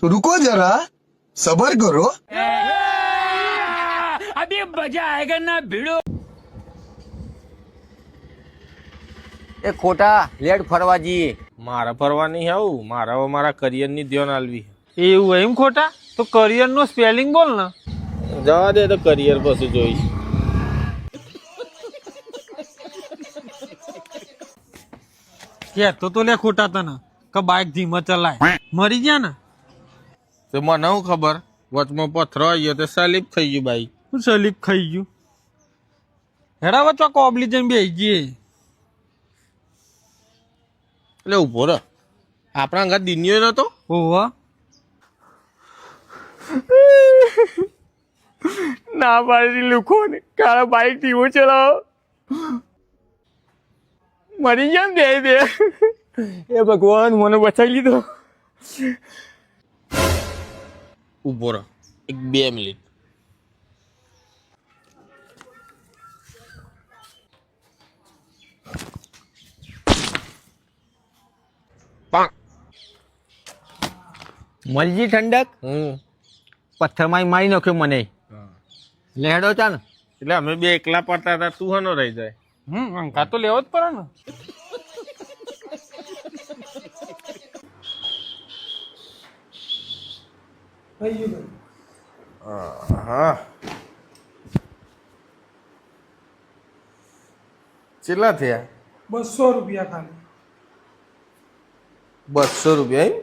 तो रुको जरा सबर करो। अभी मजा आएगा ना भिड़ो। એ ખોટા લેટ ફરવા જઈએ. મારા ફરવા નહીં આવું, મારા મારા કરિયરની ધ્યાન આલવી. એવું એમ ખોટા? તો કરિયર નો સ્પેલિંગ બોલ ને. જવા દે, તો કરિયર પછી જોઈશ. કહેતો તો લે ખોટા તને કે બાઇક ધીમા ચલાય, મરી ગયા ને. તો મને શું ખબર, વચમાં પથરો આવ્યો તો સ્લીપ થઈ ગયું બાઈક. શું સલીપ ખાઈ ગયું? હેડા વચ્ચે કોબલી જઈને બેસી જઈએ. એટલે ઉભો રહે, આપણા ઘર દિનિયો નતો. ઓહો ના પાડી લુખો ને કાળા બાઈક ધીમો ચલાવો, મરી ગયા ને બે. એ ભગવાન મને બચાવી લીધો. ઉભો રહે, 2 મિનિટ. મળજી ઠંડક. પથ્થરમાં મારી નાખ્યો મને. લેડો ચાલ. એટલે અમે બે એકલા પડતા હતા, તું હનો રહી જાય. અંકા તો લેવો જ પડે ને. હા, કેટલા થયા? 200 રૂપિયા ખાલી. 200 રૂપિયા એમ?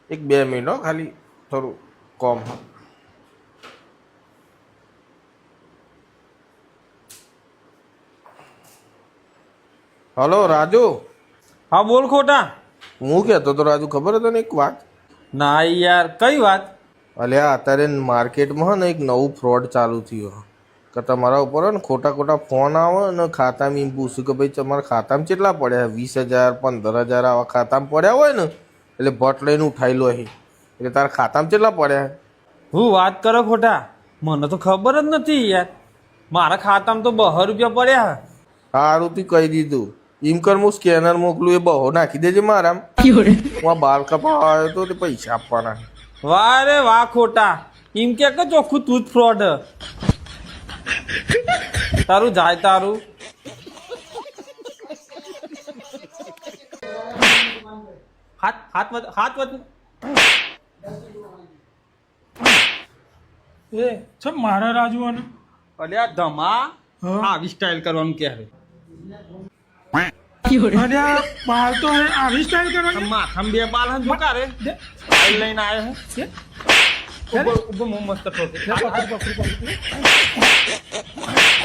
2 મિનિટ હો, ખાલી થોડું કોમ. હલો રાજુ. હા બોલ ખોટા. હું કહેતો તો રાજુ, ખબર હતો ને એક વાત? ના યાર, કઈ વાત? અલ્યા અત્યારે માર્કેટમાં ને એક નવું ફ્રોડ ચાલુ થયું કે તમારા ઉપર ને ખોટા ખોટા ફોન આવે ને ખાતામાં એમ પૂછ્યું કે ભાઈ તમારા ખાતામાં કેટલા પડ્યા, 20,000 15,000 આવા ખાતામાં પડ્યા હોય ને એટલે ભટ લઈને ઉઠાઈ લો. એટલે તારા ખાતામાં કેટલા પડ્યા? હું વાત કરો ખોટા, મને તો ખબર જ નથી યાર. મારા ખાતામાં તો 200 રૂપિયા પડ્યા. સારું તું કહી દીધું. એમ કર, હું સ્કેનર મોકલું, એ બહુ નાખી દેજે મારામ. હું બાલ કપાવા આવ્યો તો તે પૈસા આપવાના. વાહ રે વાહ ખોટા, એમ કે ચોખ્ખું તું જ ફ્રોડ. તારું જાય તારું. હાથ એ છે મારા રાજુઓને. અલ્યા ધમા, આવી સ્ટાઇલ કરવાનું ક્યારે? અરે આ બાલ તો આવી સ્ટાઇલ કરવાની. માથામાં 2 બાલ હન જોકા રે. સ્ટાઇલ લઈને આવ્યો હે. ઉભો મસ્ત ઠોકે.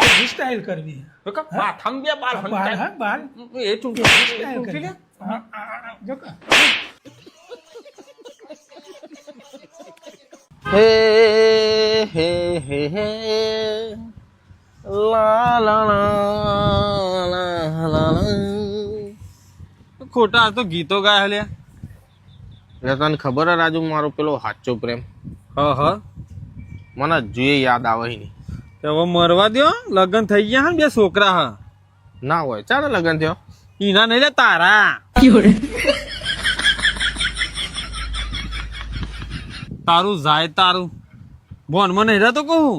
આવી સ્ટાઇલ કરવી. માથામાં 2 બાલ હન. બાલ હા બાલ એ તું સ્ટાઇલ કરવી. જો કા હે હે હે હે લા લા લા લા. ખોટા તો ગીતો ગાય લે. એટલે તને ખબર હે રાજુ, મારો પેલો સાચો પ્રેમ હ મને જોઈએ યાદ આવે નહીં. હવે મરવા દો, લગ્ન થઈ ગયા હે, 2 છોકરા હ. ના હોય, ચાલે લગન થયો. ઈના નહીં લે તારા. તારું જાય તારું. ભોનમાં નહીં રહેતો કહું.